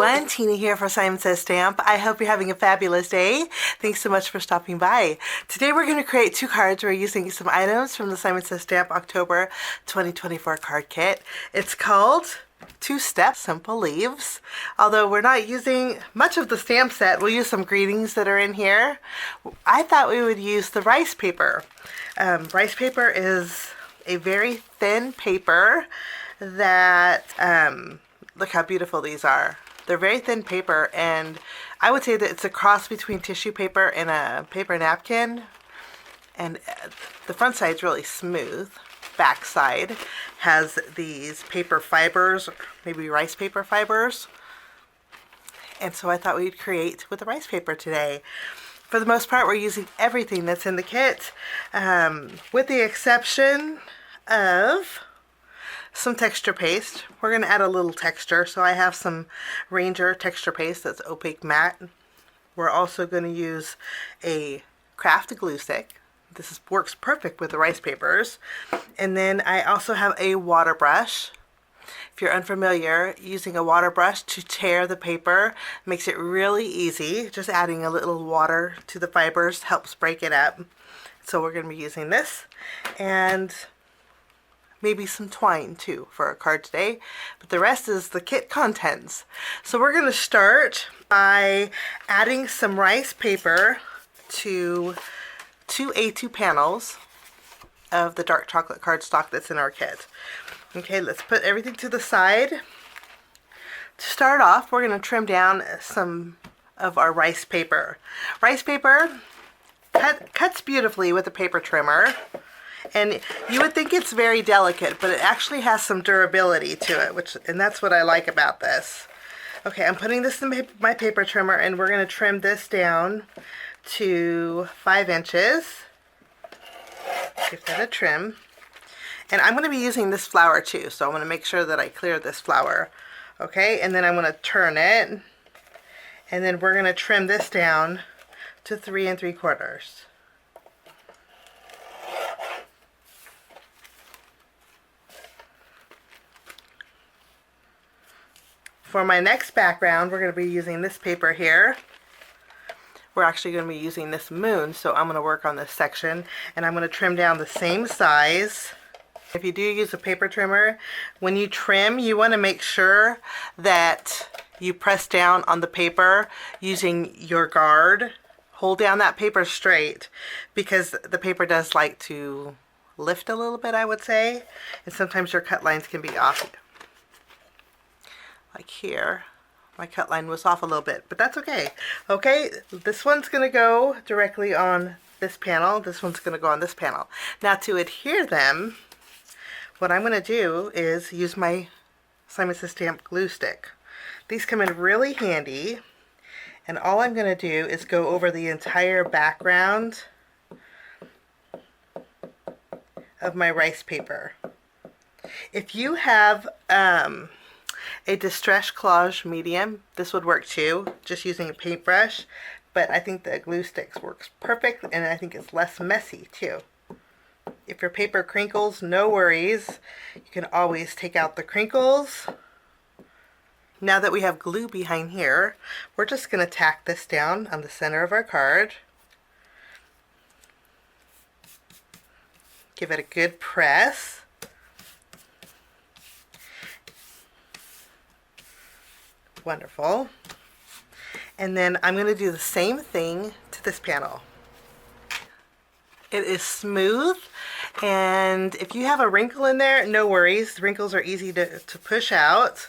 everyone, Tina here for Simon Says Stamp. I hope you're having a fabulous day. Thanks so much for stopping by. Today we're going to create two cards. We're using some items from the Simon Says Stamp October 2024 card kit. It's called Two-Step Simple Leaves. Although we're not using much of the stamp set, we'll use some greetings that are in here. I thought we would use the rice paper. Rice paper is a very thin paper that, look how beautiful these are. They're very thin paper, and I would say that it's a cross between tissue paper and a paper napkin. And the front side's really smooth. Back side has these paper fibers, maybe rice paper fibers. And so I thought we'd create with the rice paper today. For the most part, we're using everything that's in the kit, with the exception of some texture paste. We're going to add a little texture, so I have some Ranger texture paste that's opaque matte. We're also going to use a craft glue stick. This works perfect with the rice papers. And then I also have a water brush. If you're unfamiliar, using a water brush to tear the paper makes it really easy. Just adding a little water to the fibers helps break it up. So we're going to be using this, and maybe some twine too for our card today, but the rest is the kit contents. So we're going to start by adding some rice paper to two A2 panels of the dark chocolate cardstock that's in our kit. Okay, let's put everything to the side. To start off, we're going to trim down some of our rice paper. Rice paper cuts beautifully with a paper trimmer. And you would think it's very delicate, but it actually has some durability to it, and that's what I like about this. Okay, I'm putting this in my paper trimmer, and we're going to trim this down to 5 inches. Give that a trim. And I'm going to be using this flour too, so I'm going to make sure that I clear this flour. Okay, and then I'm going to turn it, and then we're going to trim this down to 3 3/4. For my next background, we're going to be using this paper here. We're actually going to be using this moon, so I'm going to work on this section, and I'm going to trim down the same size. If you do use a paper trimmer, when you trim, you want to make sure that you press down on the paper using your guard. Hold down that paper straight, because the paper does like to lift a little bit, I would say, and sometimes your cut lines can be off. Like here, my cut line was off a little bit, but that's okay. Okay, this one's going to go directly on this panel. This one's going to go on this panel. Now to adhere them, what I'm going to do is use my Simon Says Stamp glue stick. These come in really handy, and all I'm going to do is go over the entire background of my rice paper. If you have a Distress Collage medium, this would work too, just using a paintbrush, but I think the glue sticks works perfect, and I think it's less messy too. If your paper crinkles, no worries. You can always take out the crinkles. Now that we have glue behind here, we're just going to tack this down on the center of our card. Give it a good press. Wonderful. And then I'm going to do the same thing to this panel. It is smooth, and if you have a wrinkle in there, no worries. The wrinkles are easy to push out.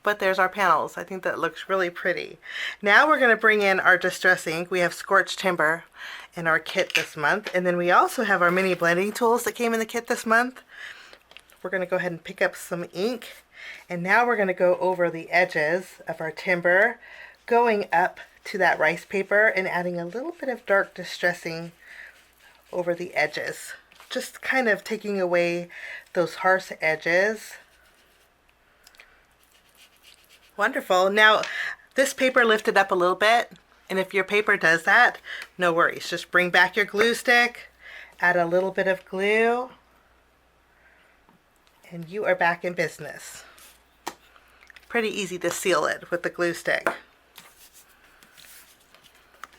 But there's our panels. I think that looks really pretty. Now we're going to bring in our distress ink. We have Scorched Timber in our kit this month, and then we also have our mini blending tools that came in the kit this month. We're going to go ahead and pick up some ink. And now we're going to go over the edges of our timber, going up to that rice paper and adding a little bit of dark distressing over the edges. Just kind of taking away those harsh edges. Wonderful. Now, this paper lifted up a little bit, and if your paper does that, no worries. Just bring back your glue stick, add a little bit of glue, and you are back in business. pretty easy to seal it with the glue stick.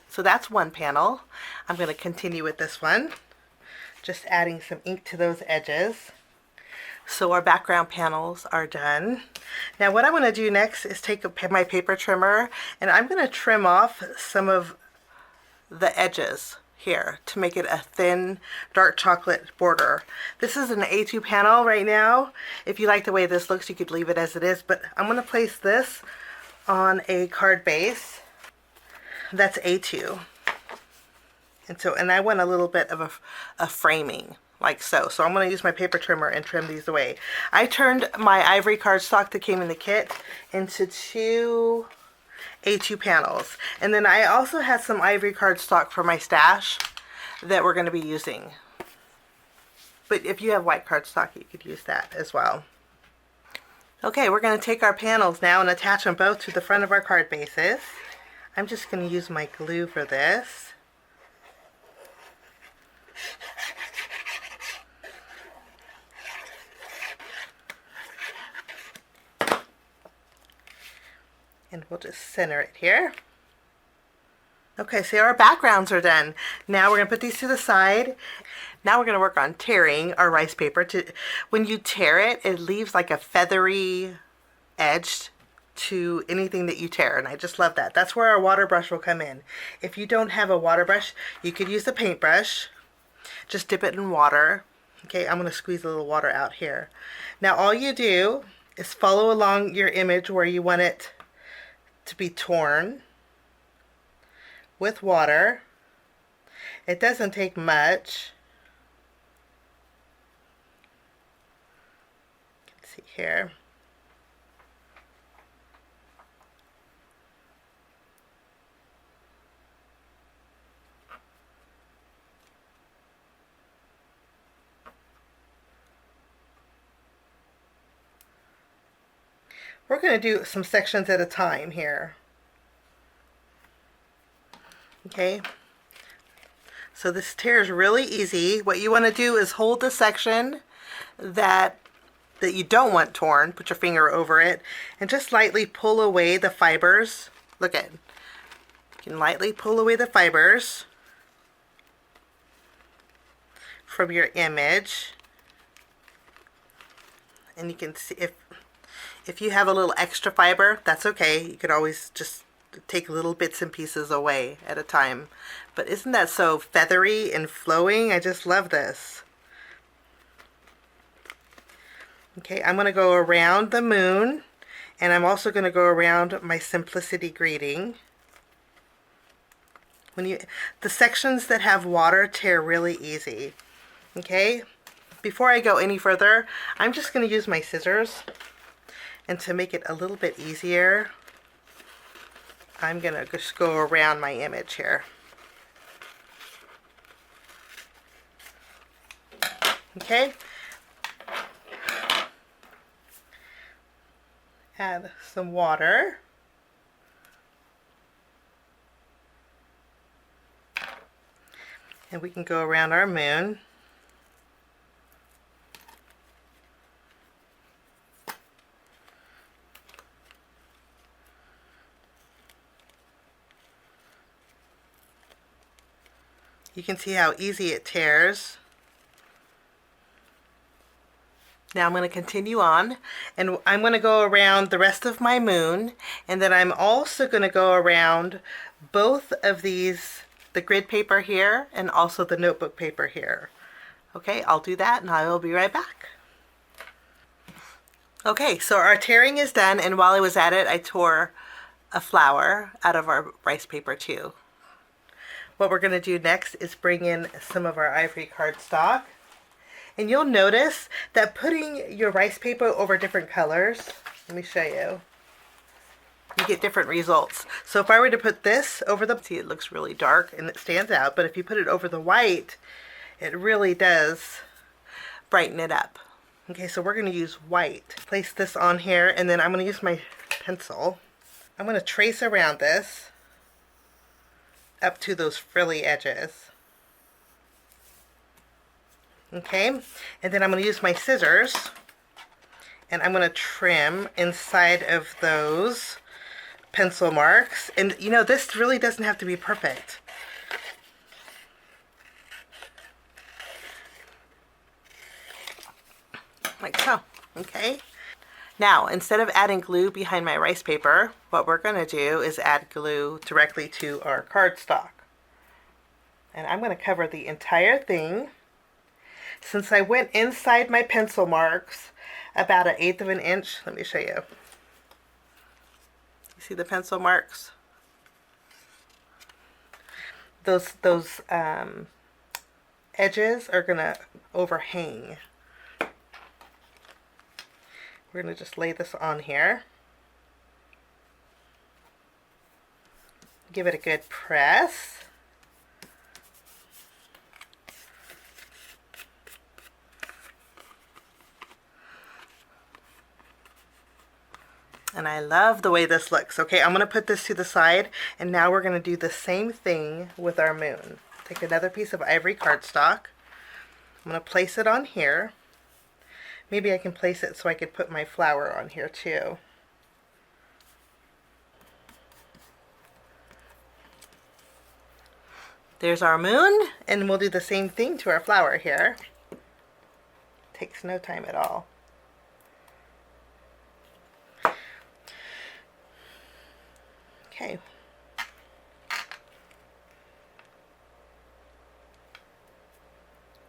So that's one panel. I'm going to continue with this one, just adding some ink to those edges. So our background panels are done. Now what I want to do next is take my paper trimmer, and I'm going to trim off some of the edges here to make it a thin dark chocolate border. This is an A2 panel right now. If you like the way this looks, you could leave it as it is, but I'm going to place this on a card base that's A2. And I want a little bit of a framing, like so. So I'm going to use my paper trimmer and trim these away. I turned my ivory cardstock that came in the kit into 2 A2 panels. And then I also had some ivory cardstock for my stash that we're going to be using. But if you have white cardstock, you could use that as well. Okay, we're going to take our panels now and attach them both to the front of our card bases. I'm just going to use my glue for this. And we'll just center it here. Okay, so our backgrounds are done. Now we're going to put these to the side. Now we're going to work on tearing our rice paper. When you tear it, it leaves like a feathery edge to anything that you tear, and I just love that. That's where our water brush will come in. If you don't have a water brush, you could use a paintbrush. Just dip it in water. Okay, I'm going to squeeze a little water out here. Now all you do is follow along your image where you want it to be torn with water. It doesn't take much. You can see here. We're going to do some sections at a time here. Okay, so this tear is really easy. What you want to do is hold the section that you don't want torn, put your finger over it, and just lightly pull away the fibers. Look at it. You can lightly pull away the fibers from your image. And you can see if you have a little extra fiber, that's okay. You could always just take little bits and pieces away at a time. But isn't that so feathery and flowing? I just love this. Okay, I'm going to go around the moon, and I'm also going to go around my simplicity greeting. The sections that have water tear really easy. Okay, before I go any further, I'm just going to use my scissors. And to make it a little bit easier, I'm going to just go around my image here. Okay. Add some water. And we can go around our moon. You can see how easy it tears. Now I'm going to continue on, and I'm going to go around the rest of my moon, and then I'm also going to go around both of these, the grid paper here and also the notebook paper here. Okay, I'll do that and I will be right back. Okay, so our tearing is done, and while I was at it, I tore a flower out of our rice paper too. What we're going to do next is bring in some of our ivory cardstock. And you'll notice that putting your rice paper over different colors, let me show you, you get different results. So if I were to put this over see, it looks really dark and it stands out, but if you put it over the white, it really does brighten it up. Okay, so we're going to use white. Place this on here, and then I'm going to use my pencil. I'm going to trace around this up to those frilly edges. Okay, and then I'm going to use my scissors And I'm going to trim inside of those pencil marks. And you know, this really doesn't have to be perfect. Like so, okay? Now, instead of adding glue behind my rice paper, what we're going to do is add glue directly to our cardstock. And I'm going to cover the entire thing. Since I went inside my pencil marks about 1/8 of an inch, let me show you. You see the pencil marks? Those edges are going to overhang. We're going to just lay this on here. Give it a good press. And I love the way this looks. Okay, I'm going to put this to the side, and now we're going to do the same thing with our moon. Take another piece of ivory cardstock. I'm going to place it on here. Maybe I can place it so I could put my flower on here too. There's our moon, and we'll do the same thing to our flower here. Takes no time at all. Okay.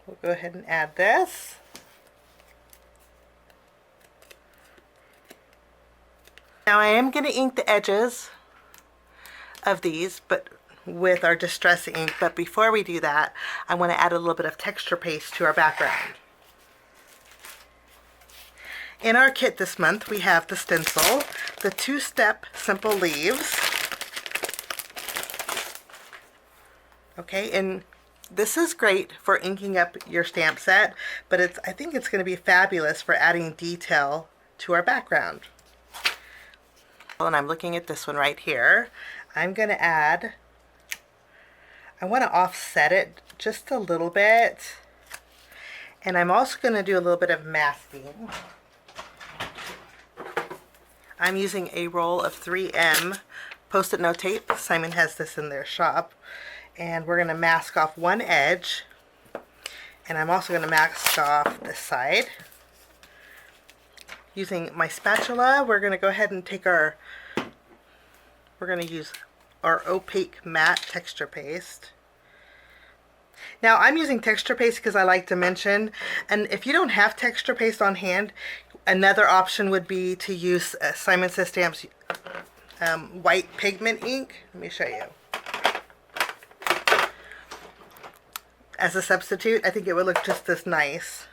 We'll go ahead and add this. Now I am going to ink the edges of these, but with our distress ink. But before we do that, I want to add a little bit of texture paste to our background. In our kit this month, we have the stencil, the 2-step simple leaves. Okay, and this is great for inking up your stamp set, but I think it's going to be fabulous for adding detail to our background. And I'm looking at this one right here. I'm going to add, I want to offset it just a little bit, and I'm also going to do a little bit of masking. I'm using a roll of 3M Post-it note tape. Simon has this in their shop. And we're going to mask off one edge. And I'm also going to mask off this side. Using my spatula, we're going to go ahead and take we're going to use our opaque matte texture paste. Now I'm using texture paste because I like dimension, and if you don't have texture paste on hand, another option would be to use Simon Says Stamp's white pigment ink. Let me show you. As a substitute, I think it would look just as nice.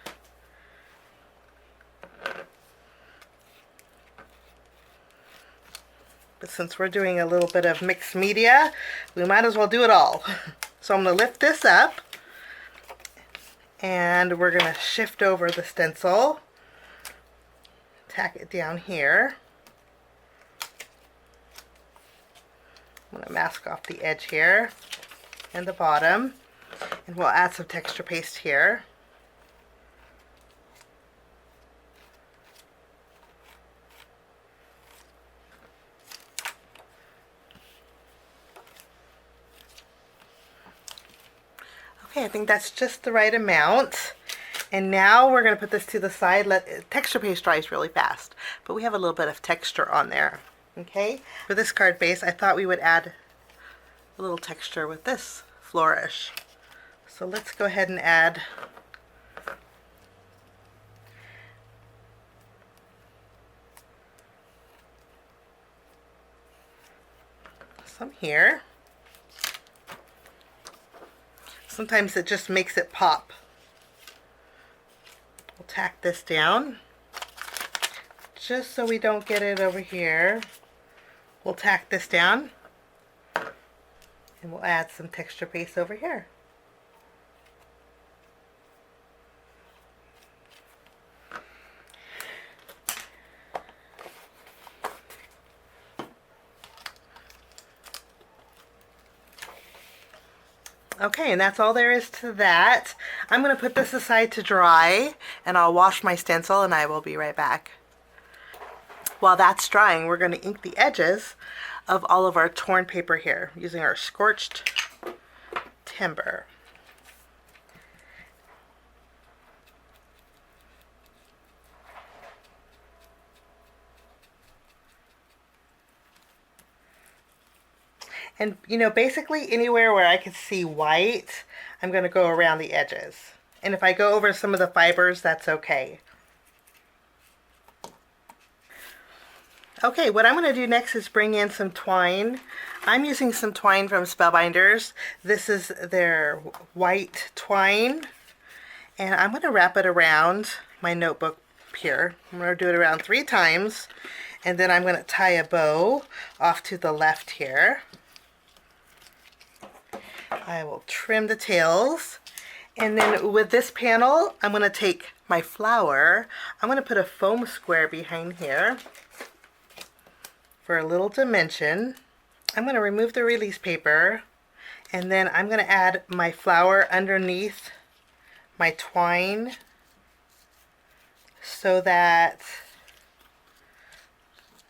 But since we're doing a little bit of mixed media, we might as well do it all. So I'm going to lift this up, and we're going to shift over the stencil, tack it down here. I'm going to mask off the edge here and the bottom, and we'll add some texture paste here. Okay, I think that's just the right amount. And now we're going to put this to the side. Texture paste dries really fast, but we have a little bit of texture on there. Okay, for this card base, I thought we would add a little texture with this flourish. So let's go ahead and add some here. Sometimes it just makes it pop. We'll tack this down just so we don't get it over here. We'll tack this down, and we'll add some texture paste over here. Okay, and that's all there is to that. I'm going to put this aside to dry, and I'll wash my stencil, and I will be right back. While that's drying, we're going to ink the edges of all of our torn paper here using our scorched timber. And you know, basically anywhere where I can see white, I'm going to go around the edges. And if I go over some of the fibers, that's okay. Okay, what I'm going to do next is bring in some twine. I'm using some twine from Spellbinders. This is their white twine. And I'm going to wrap it around my notebook here. I'm going to do it around 3 times. And then I'm going to tie a bow off to the left here. I will trim the tails. And then with this panel, I'm going to take my flower. I'm going to put a foam square behind here for a little dimension. I'm going to remove the release paper, and then I'm going to add my flower underneath my twine so that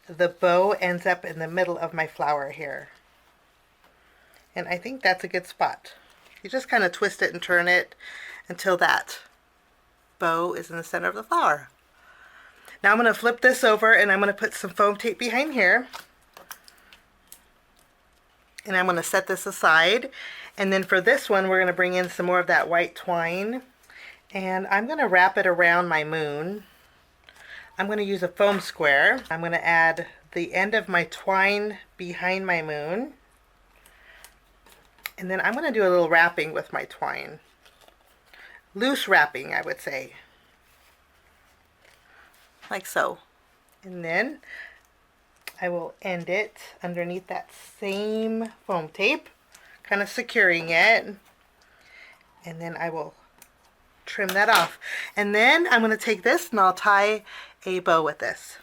the bow ends up in the middle of my flower here. And I think that's a good spot. You just kind of twist it and turn it until that bow is in the center of the flower. Now I'm going to flip this over and I'm going to put some foam tape behind here. And I'm going to set this aside. And then for this one, we're going to bring in some more of that white twine. And I'm going to wrap it around my moon. I'm going to use a foam square. I'm going to add the end of my twine behind my moon. And then I'm going to do a little wrapping with my twine. Loose wrapping, I would say. Like so. And then I will end it underneath that same foam tape, kind of securing it. And then I will trim that off. And then I'm going to take this and I'll tie a bow with this.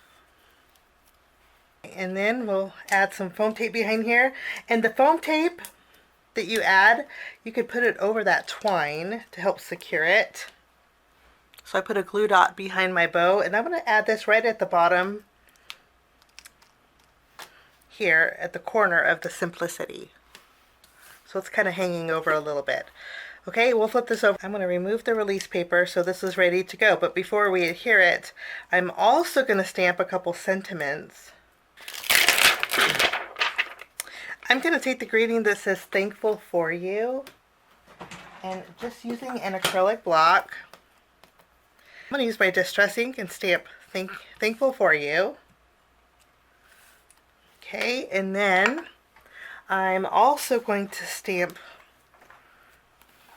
And then we'll add some foam tape behind here. And the foam tape that you add, you could put it over that twine to help secure it. So I put a glue dot behind my bow, and I'm going to add this right at the bottom here at the corner of the Simplicity. So it's kind of hanging over a little bit. Okay, we'll flip this over. I'm going to remove the release paper so this is ready to go. But before we adhere it, I'm also going to stamp a couple sentiments. I'm going to take the greeting that says thankful for you, and just using an acrylic block, I'm going to use my distress ink and stamp thankful for you. Okay, and then I'm also going to stamp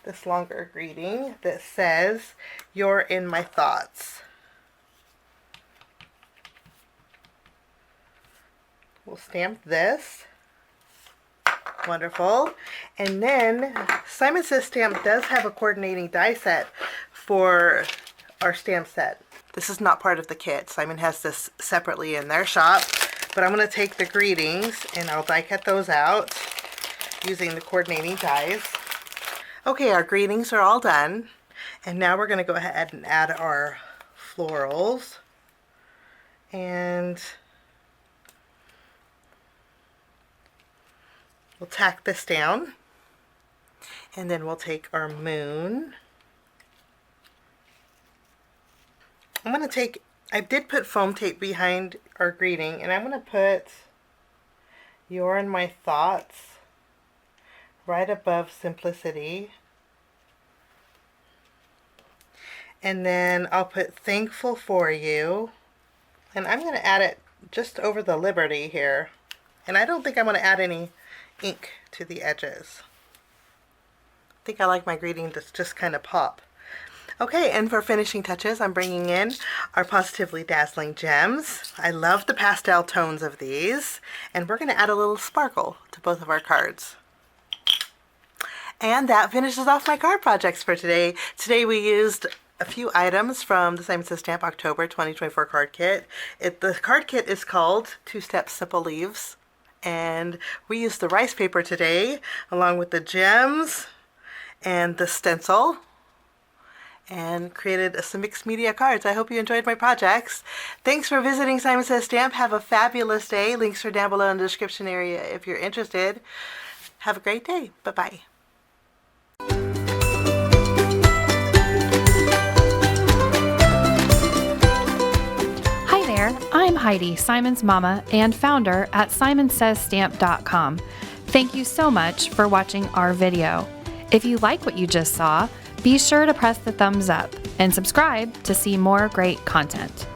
this longer greeting that says you're in my thoughts. We'll stamp this. Wonderful. And then Simon Says Stamp does have a coordinating die set for our stamp set. This is not part of the kit. Simon has this separately in their shop, but I'm going to take the greetings and I'll die cut those out using the coordinating dies. Okay, our greetings are all done, and now we're going to go ahead and add our florals. And we'll tack this down, and then we'll take our moon. I'm going to take, I did put foam tape behind our greeting, and I'm going to put you're in my thoughts right above Simplicity. And then I'll put thankful for you, and I'm going to add it just over the Liberty here. And I don't think I'm going to add any ink to the edges. I think I like my greeting to just kind of pop. Okay, and for finishing touches, I'm bringing in our Positively Dazzling Gems. I love the pastel tones of these, and we're going to add a little sparkle to both of our cards. And that finishes off my card projects for today. Today we used a few items from the Simon Says Stamp October 2024 card kit. The card kit is called 2-Step Simple Leaves. And we used the rice paper today, along with the gems and the stencil. and created some mixed media cards. I hope you enjoyed my projects. Thanks for visiting Simon Says Stamp. Have a fabulous day. Links are down below in the description area if you're interested. Have a great day. Bye-bye. Hi there, I'm Heidi, Simon's mama and founder at SimonsSaysStamp.com. Thank you so much for watching our video. If you like what you just saw, be sure to press the thumbs up and subscribe to see more great content.